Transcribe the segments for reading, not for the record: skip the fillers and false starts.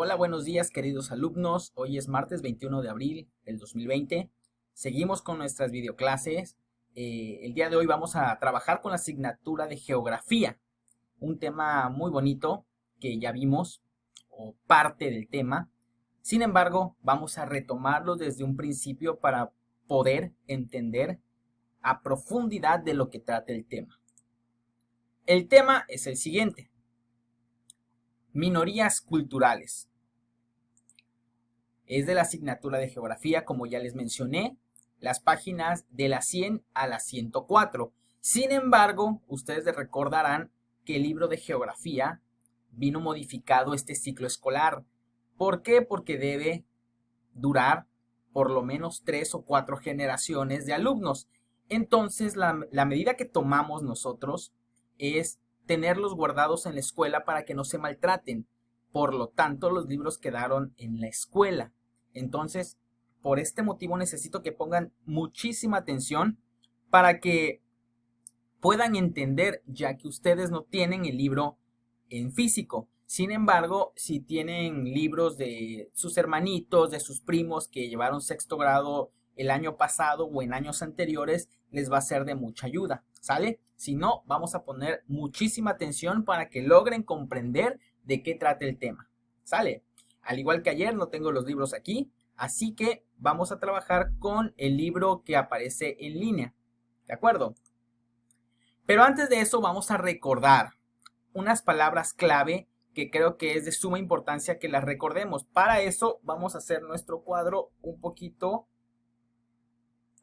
Hola, buenos días queridos alumnos. Hoy es martes 21 de abril del 2020. Seguimos con nuestras videoclases. El día de hoy vamos a trabajar con la asignatura de geografía. Un tema muy bonito que ya vimos, o parte del tema. Sin embargo, vamos a retomarlo desde un principio para poder entender a profundidad de lo que trata el tema. El tema es el siguiente: minorías culturales. Es de la asignatura de geografía, como ya les mencioné, las páginas de la 100 a la 104. Sin embargo, ustedes recordarán que el libro de geografía vino modificado este ciclo escolar. ¿Por qué? Porque debe durar por lo menos 3 o 4 generaciones de alumnos. Entonces, la medida que tomamos nosotros es tenerlos guardados en la escuela para que no se maltraten. Por lo tanto, los libros quedaron en la escuela. Entonces, por este motivo necesito que pongan muchísima atención para que puedan entender, ya que ustedes no tienen el libro en físico. Sin embargo, si tienen libros de sus hermanitos, de sus primos que llevaron sexto grado el año pasado o en años anteriores, les va a ser de mucha ayuda, ¿sale? Si no, vamos a poner muchísima atención para que logren comprender de qué trata el tema, ¿sale? Al igual que ayer, no tengo los libros aquí, así que vamos a trabajar con el libro que aparece en línea, ¿de acuerdo? Pero antes de eso vamos a recordar unas palabras clave que creo que es de suma importancia que las recordemos. Para eso vamos a hacer nuestro cuadro un poquito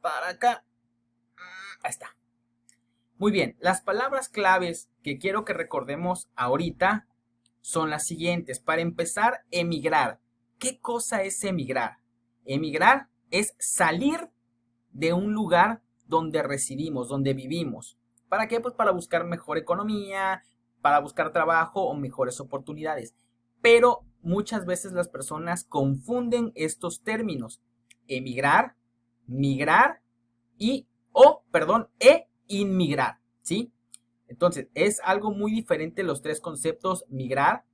para acá. Ahí está. Muy bien, las palabras claves que quiero que recordemos ahorita son las siguientes. Para empezar, emigrar. ¿Qué cosa es emigrar? Emigrar es salir de un lugar donde residimos, donde vivimos. ¿Para qué? Pues para buscar mejor economía, para buscar trabajo o mejores oportunidades. Pero muchas veces las personas confunden estos términos: emigrar, migrar e inmigrar, ¿sí? Entonces, es algo muy diferente los tres conceptos: migrar,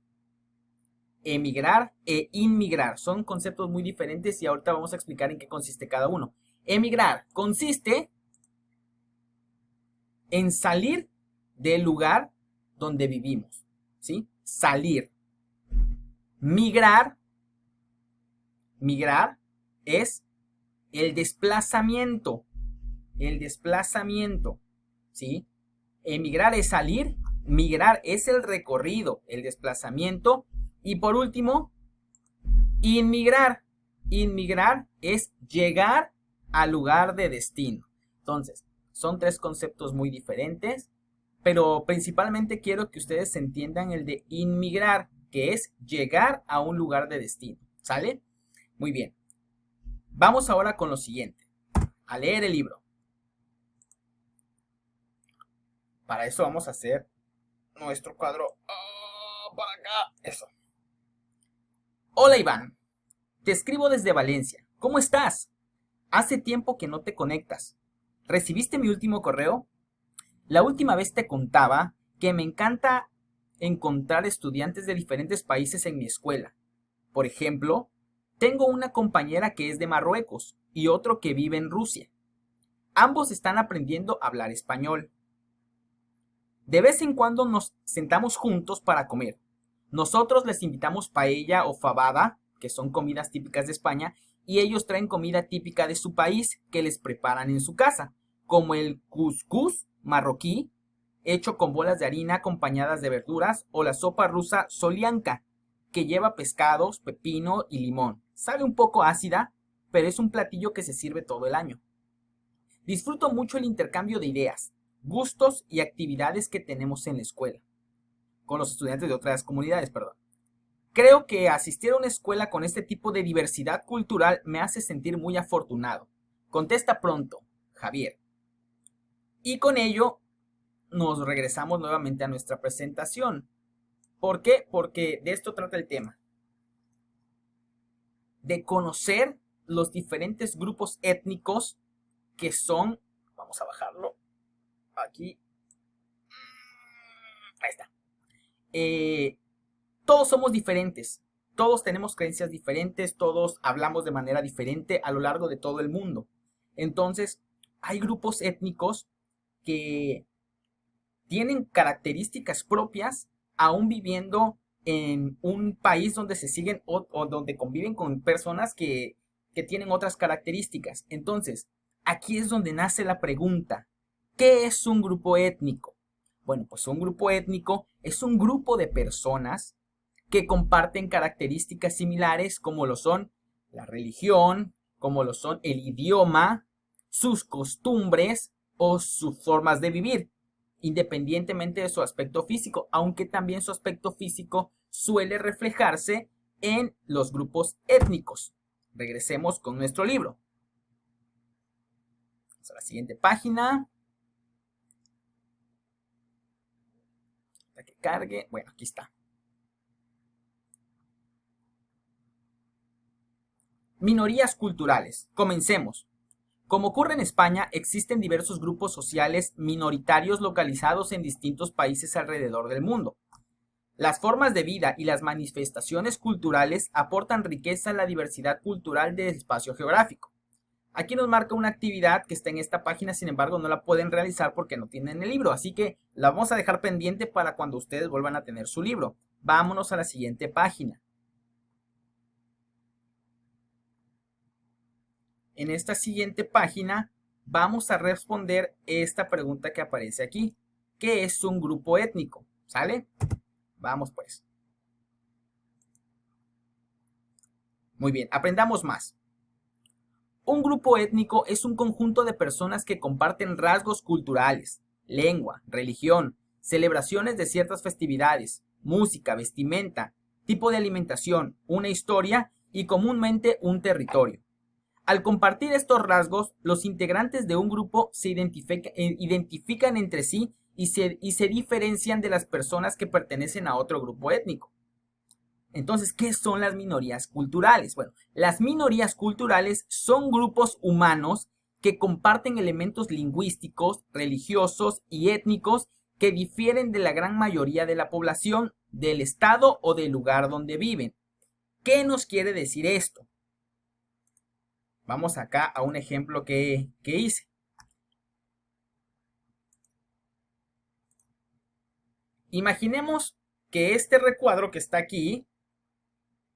emigrar e inmigrar. Son conceptos muy diferentes y ahorita vamos a explicar en qué consiste cada uno. Emigrar consiste en salir del lugar donde vivimos, ¿sí? Salir. Migrar, migrar es el desplazamiento, ¿sí? Emigrar es salir, migrar es el recorrido, el desplazamiento. Y por último, inmigrar. Inmigrar es llegar al lugar de destino. Entonces, son tres conceptos muy diferentes, pero principalmente quiero que ustedes entiendan el de inmigrar, que es llegar a un lugar de destino, ¿sale? Muy bien. Vamos ahora con lo siguiente, a leer el libro. Para eso vamos a hacer nuestro cuadro para acá, eso. Hola Iván, te escribo desde Valencia. ¿Cómo estás? Hace tiempo que no te conectas. ¿Recibiste mi último correo? La última vez te contaba que me encanta encontrar estudiantes de diferentes países en mi escuela. Por ejemplo, tengo una compañera que es de Marruecos y otro que vive en Rusia. Ambos están aprendiendo a hablar español. De vez en cuando nos sentamos juntos para comer. Nosotros les invitamos paella o fabada, que son comidas típicas de España, y ellos traen comida típica de su país que les preparan en su casa, como el couscous marroquí, hecho con bolas de harina acompañadas de verduras, o la sopa rusa solianka, que lleva pescados, pepino y limón. Sabe un poco ácida, pero es un platillo que se sirve todo el año. Disfruto mucho el intercambio de ideas, gustos y actividades que tenemos en la escuela, con los estudiantes de otras comunidades, perdón. Creo que asistir a una escuela con este tipo de diversidad cultural me hace sentir muy afortunado. Contesta pronto, Javier. Y con ello nos regresamos nuevamente a nuestra presentación. ¿Por qué? Porque de esto trata el tema. De conocer los diferentes grupos étnicos que son, vamos a bajarlo, aquí, ahí está. Todos somos diferentes, todos tenemos creencias diferentes, todos hablamos de manera diferente a lo largo de todo el mundo. Entonces, hay grupos étnicos que tienen características propias, aún viviendo en un país donde se siguen o donde conviven con personas que tienen otras características. Entonces, aquí es donde nace la pregunta, ¿qué es un grupo étnico? Bueno, pues un grupo étnico es un grupo de personas que comparten características similares como lo son la religión, como lo son el idioma, sus costumbres o sus formas de vivir, independientemente de su aspecto físico, aunque también su aspecto físico suele reflejarse en los grupos étnicos. Regresemos con nuestro libro. Vamos a la siguiente página. Para que cargue. Bueno, aquí está. Minorías culturales. Comencemos. Como ocurre en España, existen diversos grupos sociales minoritarios localizados en distintos países alrededor del mundo. Las formas de vida y las manifestaciones culturales aportan riqueza a la diversidad cultural del espacio geográfico. Aquí nos marca una actividad que está en esta página, sin embargo no la pueden realizar porque no tienen el libro, así que la vamos a dejar pendiente para cuando ustedes vuelvan a tener su libro. Vámonos a la siguiente página. En esta siguiente página vamos a responder esta pregunta que aparece aquí. ¿Qué es un grupo étnico? ¿Sale? Vamos pues. Muy bien, aprendamos más. Un grupo étnico es un conjunto de personas que comparten rasgos culturales, lengua, religión, celebraciones de ciertas festividades, música, vestimenta, tipo de alimentación, una historia y comúnmente un territorio. Al compartir estos rasgos, los integrantes de un grupo se identifican entre sí y se diferencian de las personas que pertenecen a otro grupo étnico. Entonces, ¿qué son las minorías culturales? Bueno, las minorías culturales son grupos humanos que comparten elementos lingüísticos, religiosos y étnicos que difieren de la gran mayoría de la población, del estado o del lugar donde viven. ¿Qué nos quiere decir esto? Vamos acá a un ejemplo que hice. Imaginemos que este recuadro que está aquí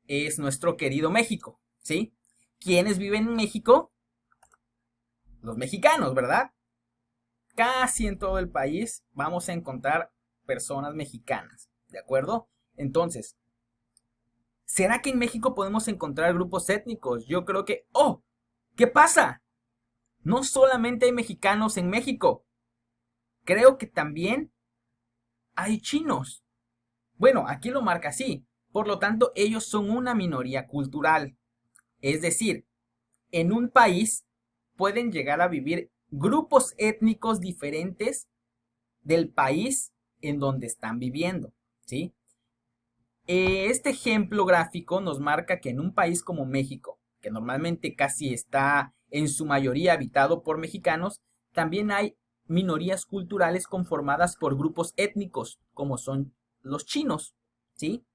es nuestro querido México, ¿sí? ¿Quiénes viven en México? Los mexicanos, ¿verdad? Casi en todo el país vamos a encontrar personas mexicanas, ¿de acuerdo? Entonces, ¿será que en México podemos encontrar grupos étnicos? Yo creo que... ¡Oh! ¿Qué pasa? No solamente hay mexicanos en México, creo que también hay chinos. Bueno, aquí lo marca así. Por lo tanto, ellos son una minoría cultural. Es decir, en un país pueden llegar a vivir grupos étnicos diferentes del país en donde están viviendo, ¿sí? Este ejemplo gráfico nos marca que en un país como México, que normalmente casi está en su mayoría habitado por mexicanos, también hay minorías culturales conformadas por grupos étnicos, como son los chinos, ¿sí?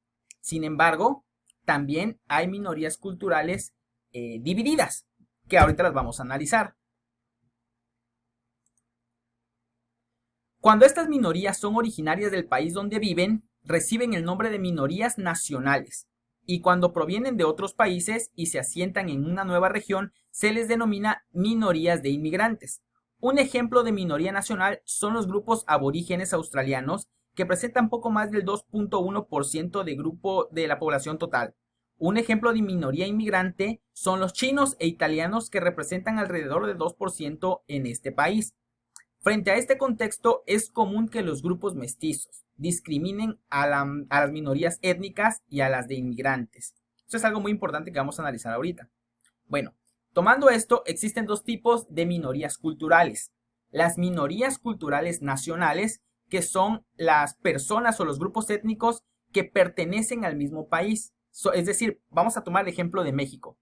Sin embargo, también hay minorías culturales divididas, que ahorita las vamos a analizar. Cuando estas minorías son originarias del país donde viven, reciben el nombre de minorías nacionales, y cuando provienen de otros países y se asientan en una nueva región, se les denomina minorías de inmigrantes. Un ejemplo de minoría nacional son los grupos aborígenes australianos, que presentan poco más del 2.1% de grupo de la población total. Un ejemplo de minoría inmigrante son los chinos e italianos, que representan alrededor del 2% en este país. Frente a este contexto, es común que los grupos mestizos discriminen a las minorías étnicas y a las de inmigrantes. Esto es algo muy importante que vamos a analizar ahorita. Bueno, tomando esto, existen dos tipos de minorías culturales. Las minorías culturales nacionales, que son las personas o los grupos étnicos que pertenecen al mismo país. Es decir, vamos a tomar el ejemplo de México.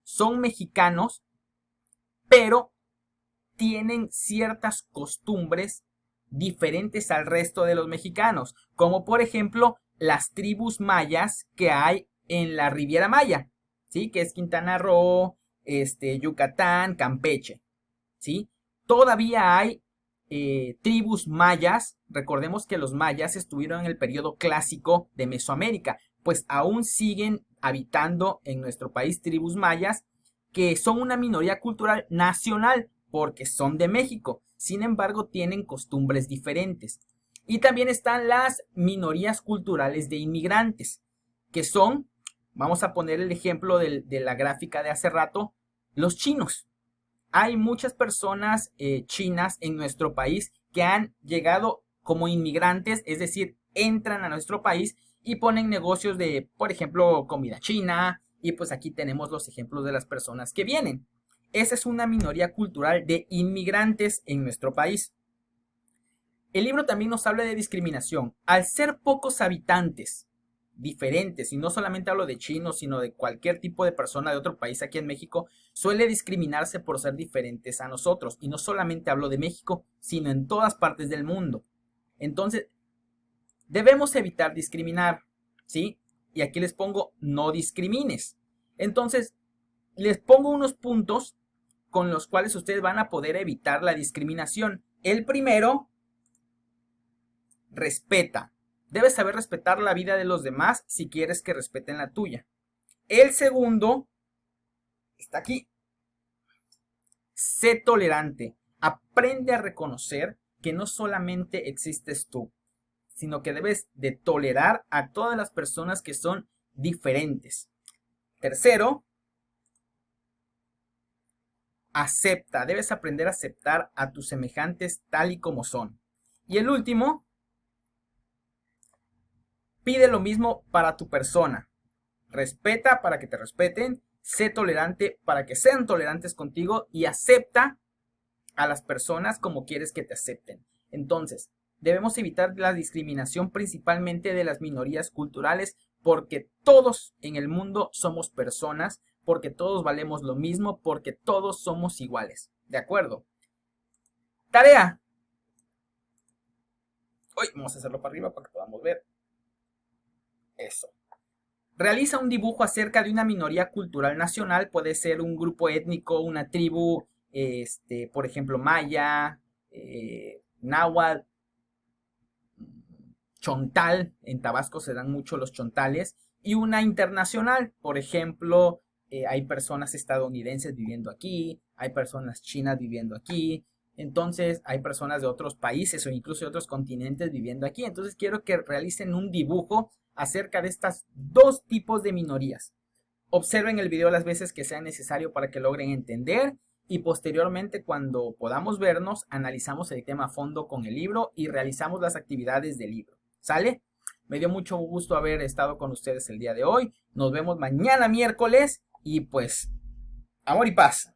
Son mexicanos, pero tienen ciertas costumbres diferentes al resto de los mexicanos, como por ejemplo las tribus mayas que hay en la Riviera Maya, ¿sí? Que es Quintana Roo, Yucatán, Campeche, ¿sí? Todavía hay tribus mayas. Recordemos que los mayas estuvieron en el periodo clásico de Mesoamérica, pues aún siguen habitando en nuestro país tribus mayas que son una minoría cultural nacional porque son de México. Sin embargo, tienen costumbres diferentes. Y también están las minorías culturales de inmigrantes, que son, vamos a poner el ejemplo de la gráfica de hace rato, los chinos. Hay muchas personas chinas en nuestro país que han llegado como inmigrantes, es decir, entran a nuestro país y ponen negocios de, por ejemplo, comida china, y pues aquí tenemos los ejemplos de las personas que vienen. Esa es una minoría cultural de inmigrantes en nuestro país. El libro también nos habla de discriminación. Al ser pocos habitantes diferentes, y no solamente hablo de chinos, sino de cualquier tipo de persona de otro país aquí en México, suele discriminarse por ser diferentes a nosotros. Y no solamente hablo de México, sino en todas partes del mundo. Entonces, debemos evitar discriminar, ¿sí? Y aquí les pongo, no discrimines. Entonces, les pongo unos puntos con los cuales ustedes van a poder evitar la discriminación. El primero, respeta. Debes saber respetar la vida de los demás si quieres que respeten la tuya. El segundo, está aquí. Sé tolerante. Aprende a reconocer que no solamente existes tú, sino que debes de tolerar a todas las personas que son diferentes. Tercero, acepta. Debes aprender a aceptar a tus semejantes tal y como son. Y el último, pide lo mismo para tu persona. Respeta para que te respeten. Sé tolerante para que sean tolerantes contigo. Y acepta a las personas como quieres que te acepten. Entonces, debemos evitar la discriminación principalmente de las minorías culturales porque todos en el mundo somos personas, porque todos valemos lo mismo, porque todos somos iguales. ¿De acuerdo? Tarea. Hoy vamos a hacerlo para arriba para que podamos ver. Eso. Realiza un dibujo acerca de una minoría cultural nacional. Puede ser un grupo étnico, una tribu, por ejemplo, maya, náhuatl, chontal. En Tabasco se dan mucho los chontales. Y una internacional, por ejemplo, hay personas estadounidenses viviendo aquí, hay personas chinas viviendo aquí. Entonces hay personas de otros países o incluso de otros continentes viviendo aquí. Entonces quiero que realicen un dibujo acerca de estas dos tipos de minorías. Observen el video las veces que sea necesario para que logren entender y posteriormente cuando podamos vernos analizamos el tema a fondo con el libro y realizamos las actividades del libro. ¿Sale? Me dio mucho gusto haber estado con ustedes el día de hoy. Nos vemos mañana miércoles y pues amor y paz.